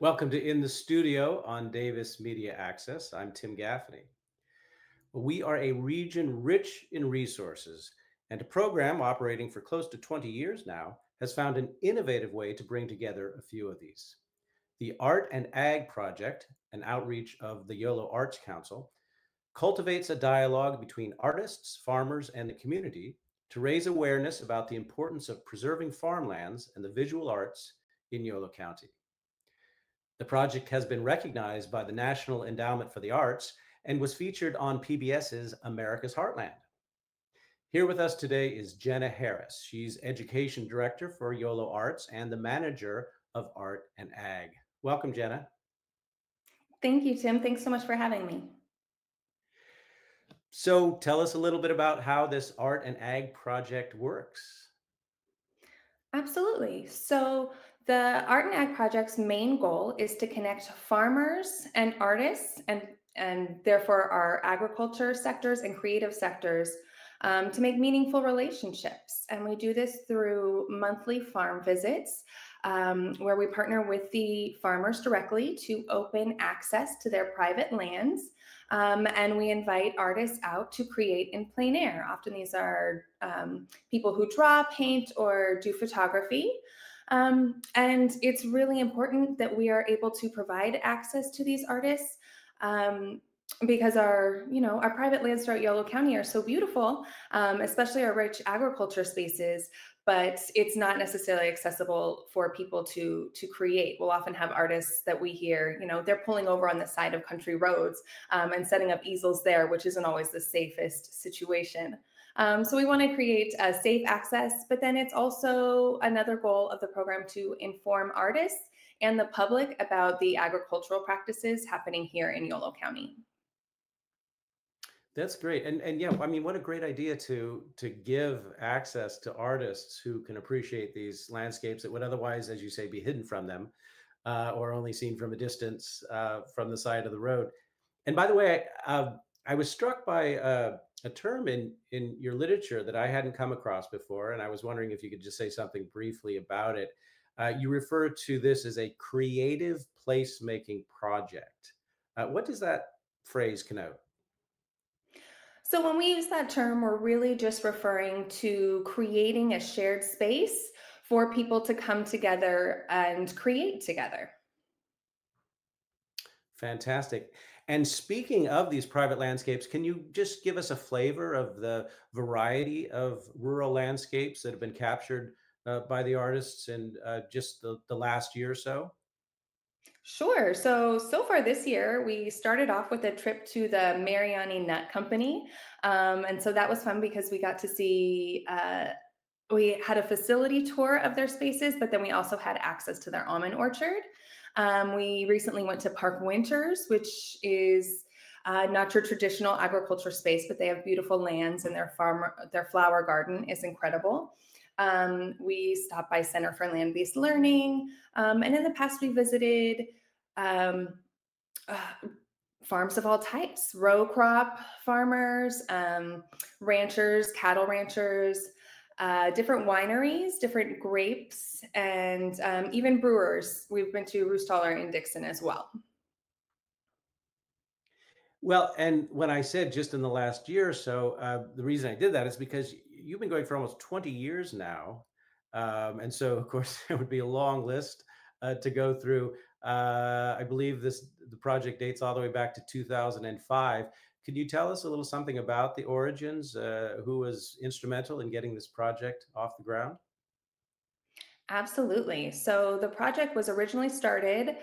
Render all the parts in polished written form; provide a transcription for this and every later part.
Welcome to In the Studio on Davis Media Access. I'm Tim Gaffaney. We are a region rich in resources, and a program operating for close to 20 years now has found an innovative way to bring together a few of these. The Art and Ag Project, an outreach of the YoloArts Council, cultivates a dialogue between artists, farmers, and the community to raise awareness about the importance of preserving farmlands and the visual arts in Yolo County. The project has been recognized by the National Endowment for the Arts and was featured on PBS's America's Heartland. Here with us today is Jenna Harris. She's Education Director for YoloArts and the Manager of Art and Ag. Welcome, Jenna. Thank you, Tim. Thanks so much for having me. So tell us a little bit about how this Art and Ag project works. Absolutely. So, the Art and Ag Project's main goal is to connect farmers and artists and therefore our agriculture sectors and creative sectors to make meaningful relationships. And we do this through monthly farm visits where we partner with the farmers directly to open access to their private lands. And we invite artists out to create in plein air. Often these are people who draw, paint, or do photography. And it's really important that we are able to provide access to these artists because our private lands throughout Yolo County are so beautiful, especially our rich agriculture spaces. But it's not necessarily accessible for people to create. We'll often have artists that we hear, they're pulling over on the side of country roads and setting up easels there, which isn't always the safest situation. So we want to create a safe access, but then it's also another goal of the program to inform artists and the public about the agricultural practices happening here in Yolo County. That's great. And yeah, I mean, what a great idea to give access to artists who can appreciate these landscapes that would otherwise, as you say, be hidden from them or only seen from a distance from the side of the road. And by the way, I was struck by a term in your literature that I hadn't come across before, and I was wondering if you could just say something briefly about it. You refer to this as a creative placemaking project. What does that phrase connote? So when we use that term, we're really just referring to creating a shared space for people to come together and create together. Fantastic. And speaking of these private landscapes, can you just give us a flavor of the variety of rural landscapes that have been captured by the artists in just the last year or so? Sure. So far this year, we started off with a trip to the Mariani Nut Company. And so that was fun because we got to see, we had a facility tour of their spaces, but then we also had access to their almond orchard. We recently went to Park Winters, which is not your traditional agriculture space, but they have beautiful lands and their flower garden is incredible. We stopped by Center for Land-Based Learning. And in the past, we visited um, uh, farms of all types, row crop farmers, ranchers, cattle ranchers, different wineries, different grapes, and even brewers. We've been to Roostaller in Dixon as well. Well, and when I said just in the last year or so, the reason I did that is because you've been going for almost 20 years now. And so, of course, there would be a long list to go through. I believe the project dates all the way back to 2005. Could you tell us a little something about the origins? Who was instrumental in getting this project off the ground? Absolutely. So the project was originally started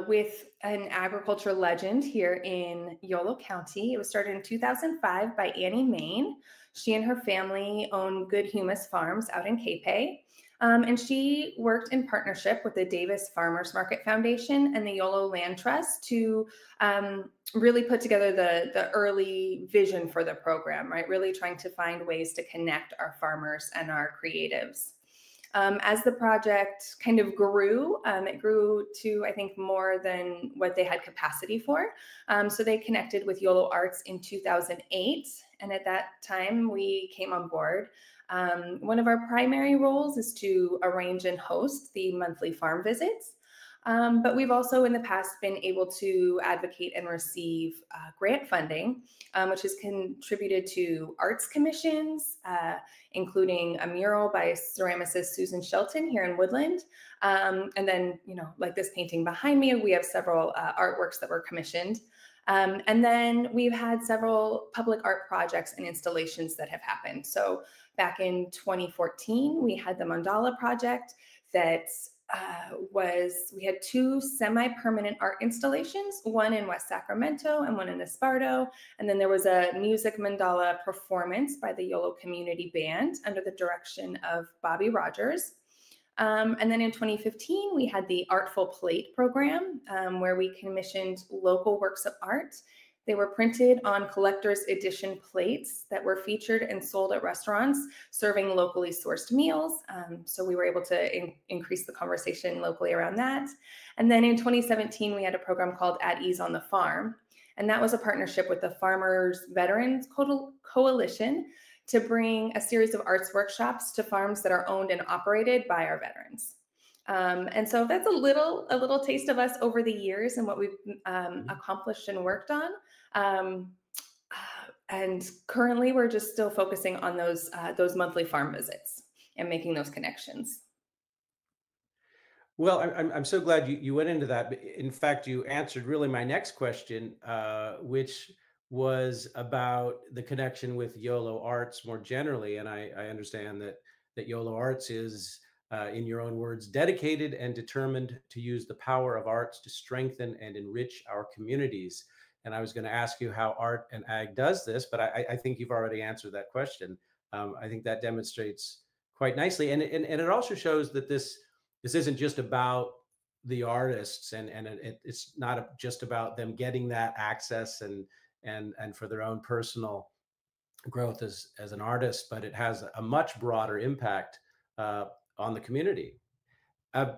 with an agriculture legend here in Yolo County. It was started in 2005 by Annie Main. She and her family own Good Humus Farms out in Capay. And she worked in partnership with the Davis Farmers Market Foundation and the Yolo Land Trust to really put together the early vision for the program, right? Really trying to find ways to connect our farmers and our creatives. As the project kind of grew, it grew to, I think, more than what they had capacity for. So they connected with YoloArts in 2008. And at that time, we came on board. One of our primary roles is to arrange and host the monthly farm visits. But we've also in the past been able to advocate and receive grant funding, which has contributed to arts commissions, including a mural by ceramicist Susan Shelton here in Woodland. And then, like this painting behind me, we have several artworks that were commissioned. And then we've had several public art projects and installations that have happened. So back in 2014, we had the Mandala project that we had two semi-permanent art installations, one in West Sacramento and one in Esparto. And then there was a music mandala performance by the YOLO Community Band under the direction of Bobby Rogers. And then in 2015, we had the Artful Plate program, where we commissioned local works of art. They were printed on collector's edition plates that were featured and sold at restaurants serving locally sourced meals. So we were able to increase the conversation locally around that. And then in 2017, we had a program called At Ease on the Farm. And that was a partnership with the Farmers Veterans Coalition to bring a series of arts workshops to farms that are owned and operated by our veterans. And so that's a little taste of us over the years and what we've accomplished and worked on. And currently, we're just still focusing on those monthly farm visits and making those connections. Well, I'm so glad you went into that. In fact, you answered really my next question, which was about the connection with YoloArts more generally. And I understand that YoloArts is, in your own words, dedicated and determined to use the power of arts to strengthen and enrich our communities. And I was going to ask you how Art and Ag does this, but I think you've already answered that question. I think that demonstrates quite nicely, and it also shows that this isn't just about the artists, and it's not just about them getting that access and for their own personal growth as an artist, but it has a much broader impact on the community. Uh,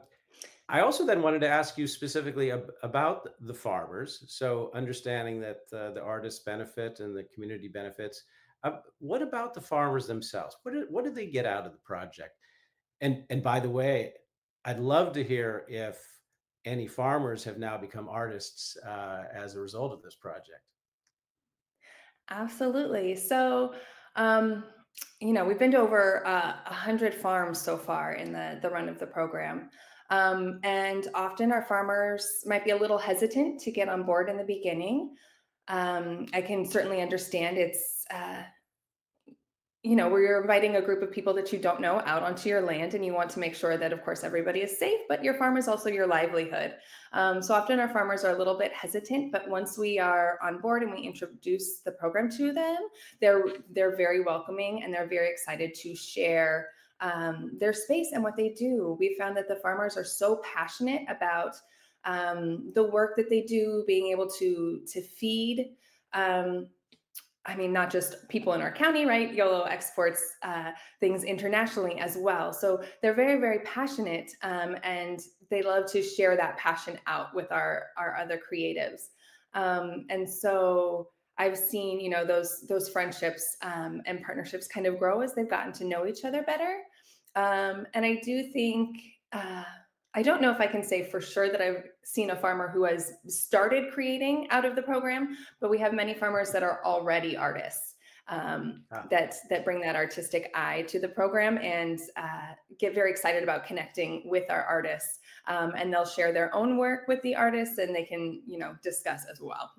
I also then wanted to ask you specifically about the farmers. So understanding that the artists benefit and the community benefits. What about the farmers themselves? What do they get out of the project? And by the way, I'd love to hear if any farmers have now become artists as a result of this project. Absolutely. So, um, we've been to over 100 farms so far in the run of the program. And often our farmers might be a little hesitant to get on board in the beginning. I can certainly understand where you're inviting a group of people that you don't know out onto your land, and you want to make sure that, of course, everybody is safe, but your farm is also your livelihood. So often our farmers are a little bit hesitant, but once we are on board and we introduce the program to them, they're very welcoming and they're very excited to share their space and what they do. We found that the farmers are so passionate about the work that they do, being able to feed. Not just people in our county, right? YOLO exports things internationally as well. So they're very, very passionate, and they love to share that passion out with our other creatives. And so I've seen, those friendships and partnerships kind of grow as they've gotten to know each other better. And I do think, I don't know if I can say for sure that I've seen a farmer who has started creating out of the program, but we have many farmers that are already artists, Ah. that bring that artistic eye to the program and get very excited about connecting with our artists. And they'll share their own work with the artists, and they can, discuss as well.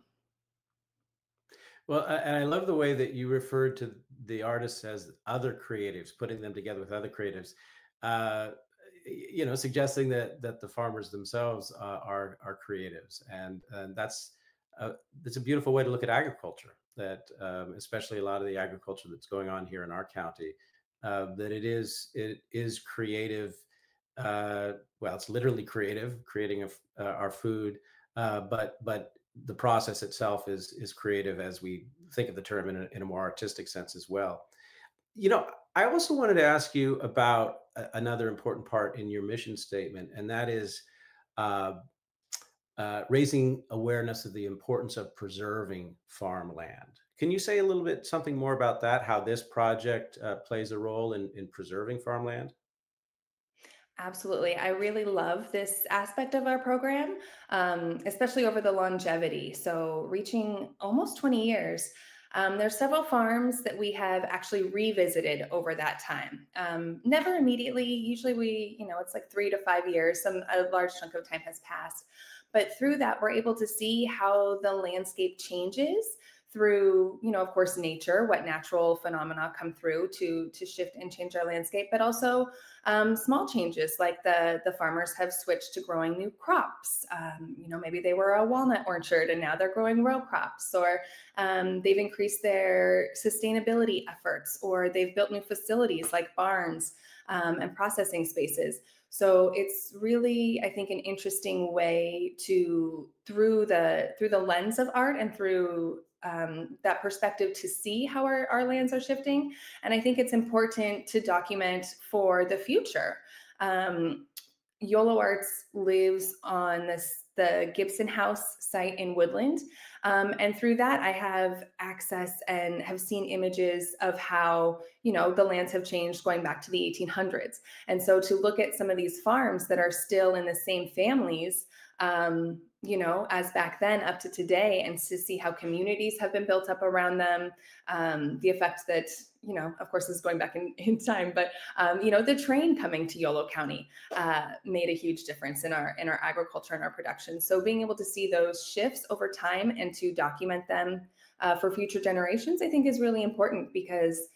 Well, and I love the way that you referred to the artists as other creatives, putting them together with other creatives. Uh, Suggesting that the farmers themselves are creatives, and that's a beautiful way to look at agriculture. That especially a lot of the agriculture that's going on here in our county, that it is creative. Well, it's literally creative, creating our food, but the process itself is creative as we think of the term in a more artistic sense as well. You know, I also wanted to ask you about another important part in your mission statement, and that is uh, raising awareness of the importance of preserving farmland. Can you say a little bit something more about that? How this project plays a role in preserving farmland? Absolutely. I really love this aspect of our program, especially over the longevity. So, reaching almost 20 years, there's several farms that we have actually revisited over that time. Never immediately. Usually, it's like 3 to 5 years. A large chunk of time has passed, but through that, we're able to see how the landscape changes through, of course, nature, what natural phenomena come through to shift and change our landscape, but also small changes like the farmers have switched to growing new crops. Maybe they were a walnut orchard and now they're growing row crops, or they've increased their sustainability efforts, or they've built new facilities like barns and processing spaces. So it's really, I think, an interesting way to through the lens of art and through that perspective to see how our lands are shifting. And I think it's important to document for the future. YoloArts lives on the Gibson House site in Woodland. And through that, I have access and have seen images of how, the lands have changed going back to the 1800s. And so to look at some of these farms that are still in the same families, as back then up to today, and to see how communities have been built up around them, the effect that, of course, is going back in time, but, the train coming to Yolo County made a huge difference in our agriculture and our production. So being able to see those shifts over time and to document them for future generations, I think is really important because,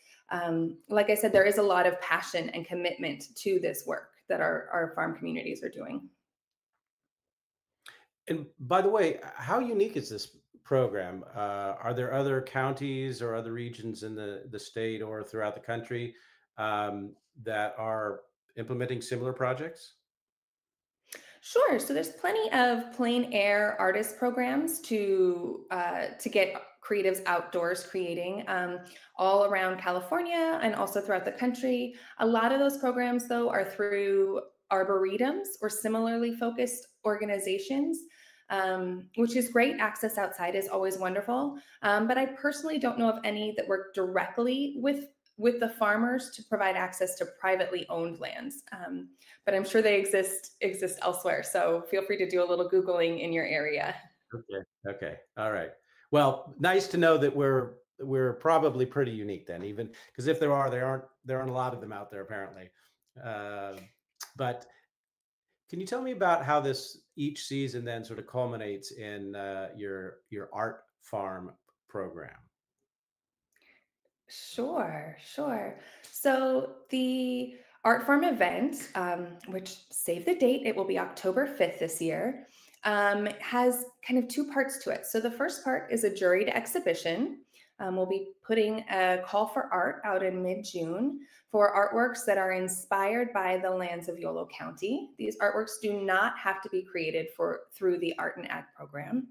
like I said, there is a lot of passion and commitment to this work that our farm communities are doing. And by the way, how unique is this program? Are there other counties or other regions in the state or throughout the country that are implementing similar projects? Sure. So there's plenty of plein air artist programs to get creatives outdoors creating all around California and also throughout the country. A lot of those programs, though, are through arboretums or similarly focused organizations. Which is great. Access outside is always wonderful. But I personally don't know of any that work directly with the farmers to provide access to privately owned lands. But I'm sure they exist elsewhere. So feel free to do a little Googling in your area. Okay. Okay. All right. Well, nice to know that we're probably pretty unique then, even because if there aren't a lot of them out there apparently. Uh, but can you tell me about how this each season then sort of culminates in your art farm program? Sure, sure. So the Art Farm event, which save the date, it will be October 5th this year, has kind of two parts to it. So the first part is a juried exhibition. We'll be putting a call for art out in mid-June for artworks that are inspired by the lands of Yolo County. These artworks do not have to be created through the Art and Ag program.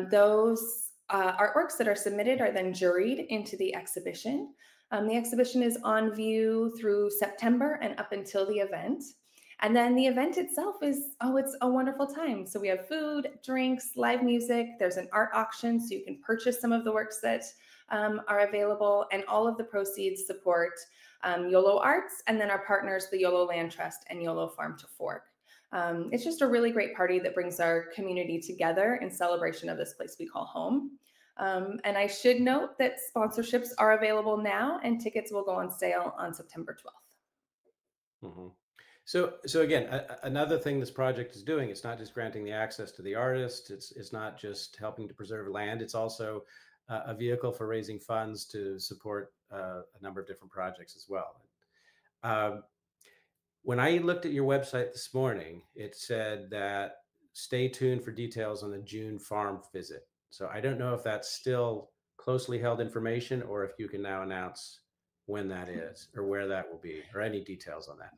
Those artworks that are submitted are then juried into the exhibition. The exhibition is on view through September and up until the event. And then the event itself it's a wonderful time. So we have food, drinks, live music. There's an art auction, so you can purchase some of the works that are available. And all of the proceeds support YoloArts and then our partners, the Yolo Land Trust and Yolo Farm to Fork. It's just a really great party that brings our community together in celebration of this place we call home. And I should note that sponsorships are available now and tickets will go on sale on September 12th. Mhm. So again, another thing this project is doing, it's not just granting the access to the artist, it's not just helping to preserve land, it's also a vehicle for raising funds to support a number of different projects as well. Um, when I looked at your website this morning, it said that stay tuned for details on the June farm visit. So I don't know if that's still closely held information or if you can now announce when that is or where that will be or any details on that.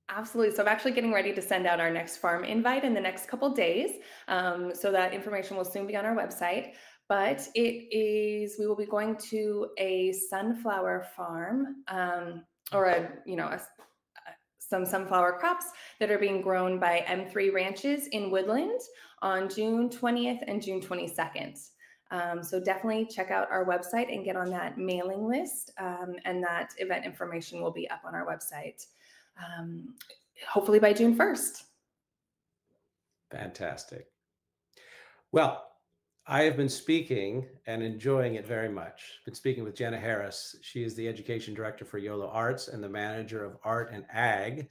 Absolutely. So I'm actually getting ready to send out our next farm invite in the next couple days. So that information will soon be on our website. But we will be going to a sunflower farm or some sunflower crops that are being grown by M3 Ranches in Woodland on June 20th and June 22nd. So definitely check out our website and get on that mailing list. And that event information will be up on our website. Um, hopefully by June 1st. Fantastic. Well, I have been speaking and enjoying it very much. Been speaking with Jenna Harris. She is the Education Director for YoloArts and the Manager of Art and Ag.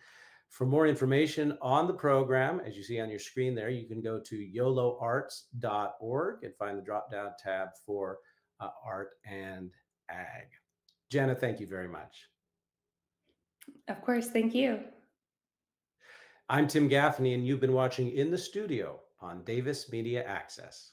For more information on the program, as you see on your screen there, you can go to YoloArts.org and find the drop-down tab for Art and Ag. Jenna, thank you very much. Of course, thank you. I'm Tim Gaffaney, and you've been watching In the Studio on Davis Media Access.